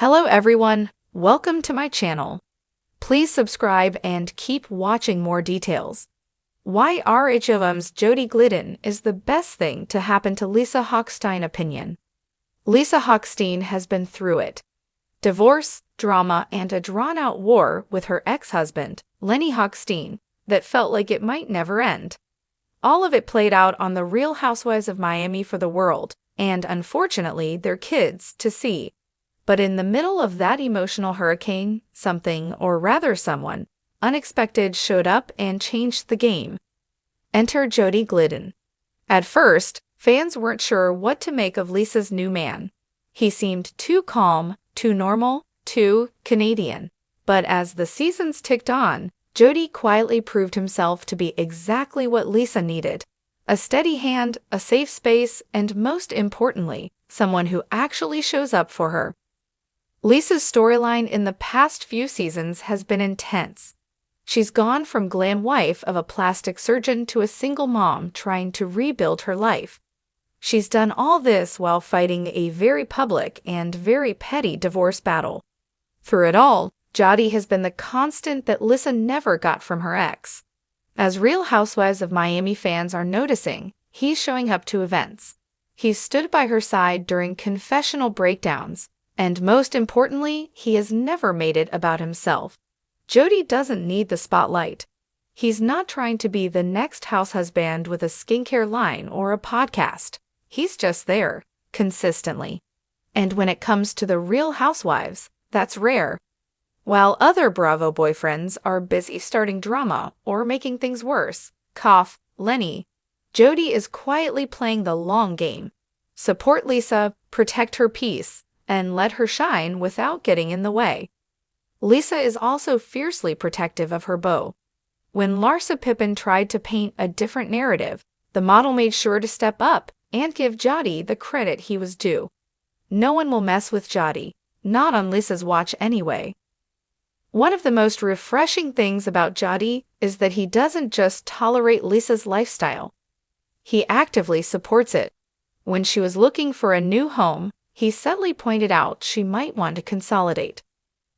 Hello everyone, welcome to my channel. Please subscribe and keep watching more details. Why RHOM's Jody Glidden is the best thing to happen to Lisa Hochstein opinion. Lisa Hochstein has been through it. Divorce, drama, and a drawn-out war with her ex-husband, Lenny Hochstein, that felt like it might never end. All of it played out on the Real Housewives of Miami for the world, and unfortunately their kids, to see. But in the middle of that emotional hurricane, something, or rather someone, unexpected showed up and changed the game. Enter Jody Glidden. At first, fans weren't sure what to make of Lisa's new man. He seemed too calm, too normal, too Canadian. But as the seasons ticked on, Jody quietly proved himself to be exactly what Lisa needed. A steady hand, a safe space, and most importantly, someone who actually shows up for her. Lisa's storyline in the past few seasons has been intense. She's gone from glam wife of a plastic surgeon to a single mom trying to rebuild her life. She's done all this while fighting a very public and very petty divorce battle. Through it all, Jody has been the constant that Lisa never got from her ex. As Real Housewives of Miami fans are noticing, he's showing up to events. He's stood by her side during confessional breakdowns. And most importantly, he has never made it about himself. Jody doesn't need the spotlight. He's not trying to be the next house husband with a skincare line or a podcast. He's just there, consistently. And when it comes to the Real Housewives, that's rare. While other Bravo boyfriends are busy starting drama or making things worse, cough, Lenny, Jody is quietly playing the long game. Support Lisa, protect her peace, and let her shine without getting in the way. Lisa is also fiercely protective of her beau. When Larsa Pippen tried to paint a different narrative, the model made sure to step up and give Jody the credit he was due. No one will mess with Jody, not on Lisa's watch anyway. One of the most refreshing things about Jody is that he doesn't just tolerate Lisa's lifestyle. He actively supports it. When she was looking for a new home, he subtly pointed out she might want to consolidate.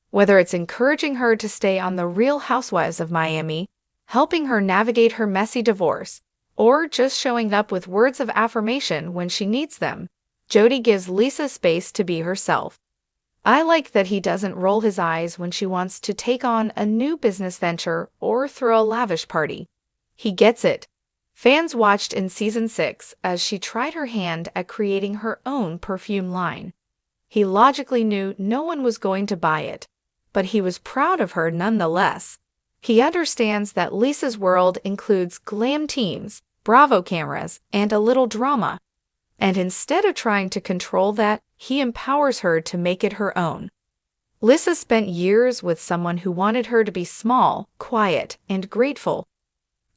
Whether it's encouraging her to stay on the Real Housewives of Miami, helping her navigate her messy divorce, or just showing up with words of affirmation when she needs them, Jody gives Lisa space to be herself. I like that he doesn't roll his eyes when she wants to take on a new business venture or throw a lavish party. He gets it. Fans watched in Season 6 as she tried her hand at creating her own perfume line. He logically knew no one was going to buy it, but he was proud of her nonetheless. He understands that Lisa's world includes glam teams, Bravo cameras, and a little drama. And instead of trying to control that, he empowers her to make it her own. Lisa spent years with someone who wanted her to be small, quiet, and grateful.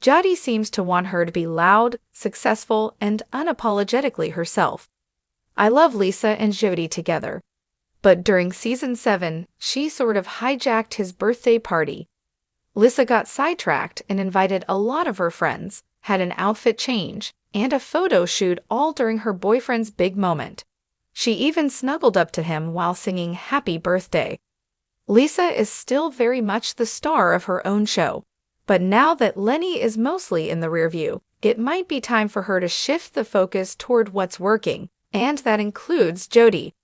Jody seems to want her to be loud, successful, and unapologetically herself. I love Lisa and Jody together. But during Season 7, she sort of hijacked his birthday party. Lisa got sidetracked and invited a lot of her friends, had an outfit change, and a photo shoot all during her boyfriend's big moment. She even snuggled up to him while singing Happy Birthday. Lisa is still very much the star of her own show. But now that Lenny is mostly in the rearview, it might be time for her to shift the focus toward what's working, and that includes Jody.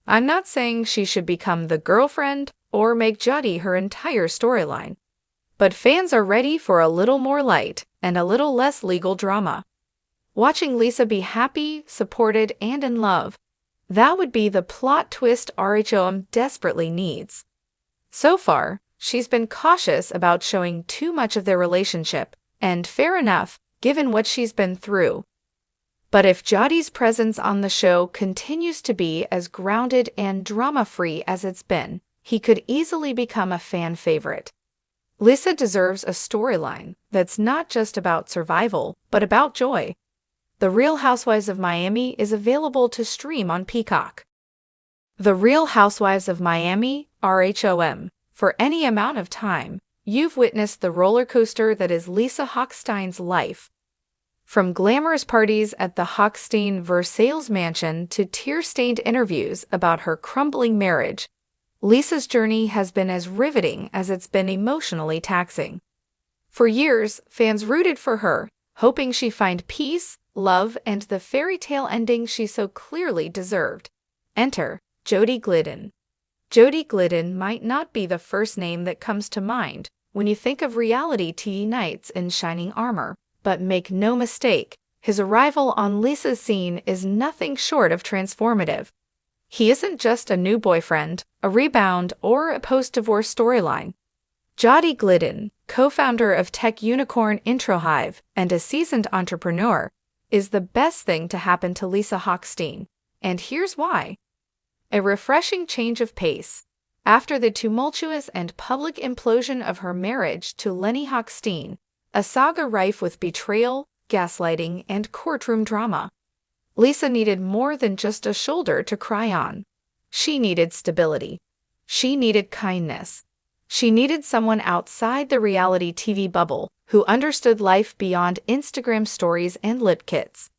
I'm not saying she should become the girlfriend or make Jody her entire storyline. But fans are ready for a little more light and a little less legal drama. Watching Lisa be happy, supported, and in love, that would be the plot twist RHOM desperately needs. So far, she's been cautious about showing too much of their relationship, and fair enough, given what she's been through. But if Jody's presence on the show continues to be as grounded and drama-free as it's been, he could easily become a fan favorite. Lisa deserves a storyline that's not just about survival, but about joy. The Real Housewives of Miami is available to stream on Peacock. The Real Housewives of Miami, RHOM. For any amount of time, you've witnessed the roller coaster that is Lisa Hochstein's life. From glamorous parties at the Hochstein Versailles mansion to tear-stained interviews about her crumbling marriage, Lisa's journey has been as riveting as it's been emotionally taxing. For years, fans rooted for her, hoping she'd find peace, love, and the fairy tale ending she so clearly deserved. Enter Jody Glidden. Jody Glidden might not be the first name that comes to mind when you think of reality TV knights in shining armor, but make no mistake, his arrival on Lisa's scene is nothing short of transformative. He isn't just a new boyfriend, a rebound, or a post-divorce storyline. Jody Glidden, co-founder of tech unicorn RHOM and a seasoned entrepreneur, is the best thing to happen to Lisa Hochstein, and here's why. A refreshing change of pace. After the tumultuous and public implosion of her marriage to Lenny Hochstein, a saga rife with betrayal, gaslighting, and courtroom drama, Lisa needed more than just a shoulder to cry on. She needed stability. She needed kindness. She needed someone outside the reality TV bubble who understood life beyond Instagram stories and lip kits.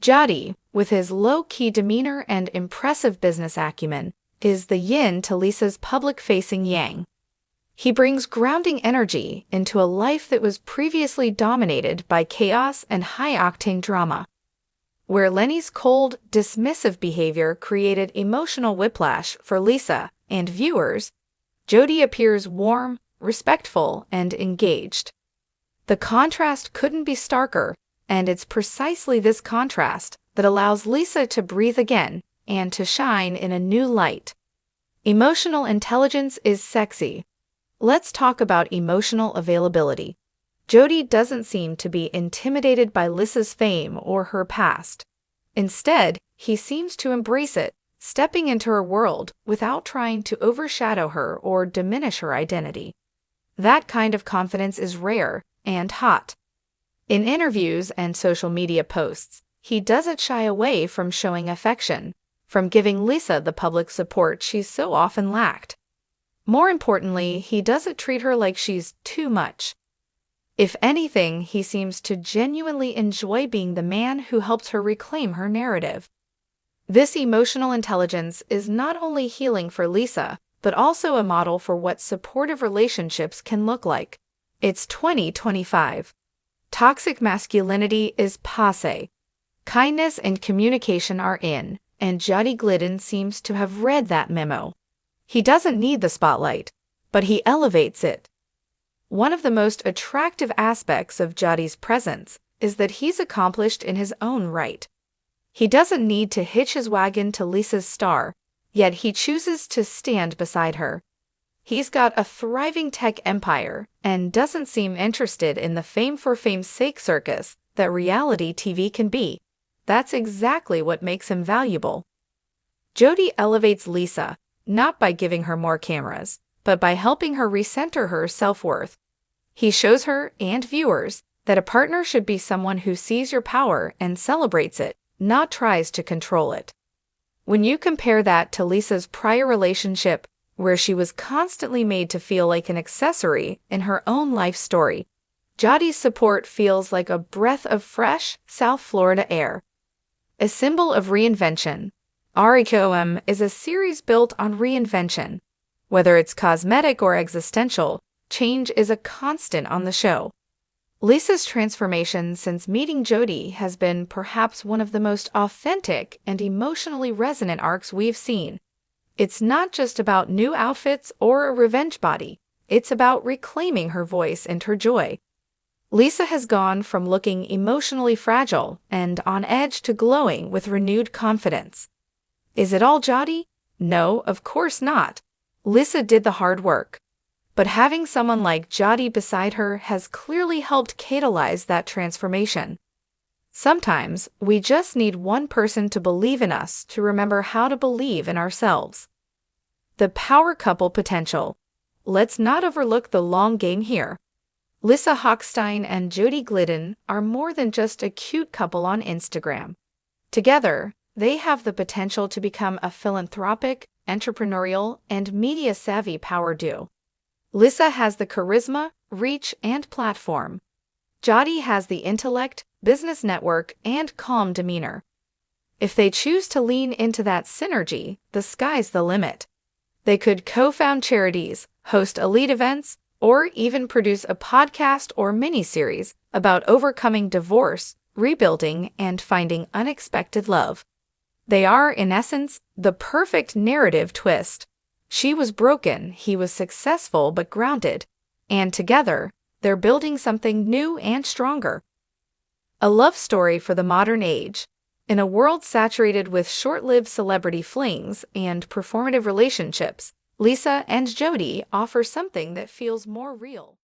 Jody, with his low-key demeanor and impressive business acumen, is the yin to Lisa's public-facing yang. He brings grounding energy into a life that was previously dominated by chaos and high-octane drama. Where Lenny's cold, dismissive behavior created emotional whiplash for Lisa and viewers, Jody appears warm, respectful, and engaged. The contrast couldn't be starker, and it's precisely this contrast that allows Lisa to breathe again and to shine in a new light. Emotional intelligence is sexy. Let's talk about emotional availability. Jody doesn't seem to be intimidated by Lisa's fame or her past. Instead, he seems to embrace it, stepping into her world without trying to overshadow her or diminish her identity. That kind of confidence is rare and hot. In interviews and social media posts, he doesn't shy away from showing affection, from giving Lisa the public support she's so often lacked. More importantly, he doesn't treat her like she's too much. If anything, he seems to genuinely enjoy being the man who helps her reclaim her narrative. This emotional intelligence is not only healing for Lisa, but also a model for what supportive relationships can look like. It's 2025. Toxic masculinity is passé. Kindness and communication are in, and Jody Glidden seems to have read that memo. He doesn't need the spotlight, but he elevates it. One of the most attractive aspects of Jody's presence is that he's accomplished in his own right. He doesn't need to hitch his wagon to Lisa's star, yet he chooses to stand beside her. He's got a thriving tech empire and doesn't seem interested in the fame for fame's sake circus that reality TV can be. That's exactly what makes him valuable. Jody elevates Lisa, not by giving her more cameras, but by helping her recenter her self-worth. He shows her and viewers that a partner should be someone who sees your power and celebrates it, not tries to control it. When you compare that to Lisa's prior relationship, where she was constantly made to feel like an accessory in her own life story, Jody's support feels like a breath of fresh South Florida air. A symbol of reinvention, RHOM is a series built on reinvention. Whether it's cosmetic or existential, change is a constant on the show. Lisa's transformation since meeting Jody has been perhaps one of the most authentic and emotionally resonant arcs we've seen. It's not just about new outfits or a revenge body. It's about reclaiming her voice and her joy. Lisa has gone from looking emotionally fragile and on edge to glowing with renewed confidence. Is it all Jody? No, of course not. Lisa did the hard work. But having someone like Jody beside her has clearly helped catalyze that transformation. Sometimes, we just need one person to believe in us to remember how to believe in ourselves. The power couple potential. Let's not overlook the long game here. Lisa Hochstein and Jody Glidden are more than just a cute couple on Instagram. Together, they have the potential to become a philanthropic, entrepreneurial, and media-savvy power duo. Lisa has the charisma, reach, and platform. Jody has the intellect, business network, and calm demeanor. If they choose to lean into that synergy, the sky's the limit. They could co-found charities, host elite events, or even produce a podcast or miniseries about overcoming divorce, rebuilding, and finding unexpected love. They are, in essence, the perfect narrative twist. She was broken, he was successful but grounded, and together, they're building something new and stronger. A love story for the modern age. In a world saturated with short-lived celebrity flings and performative relationships, Lisa and Jody offer something that feels more real.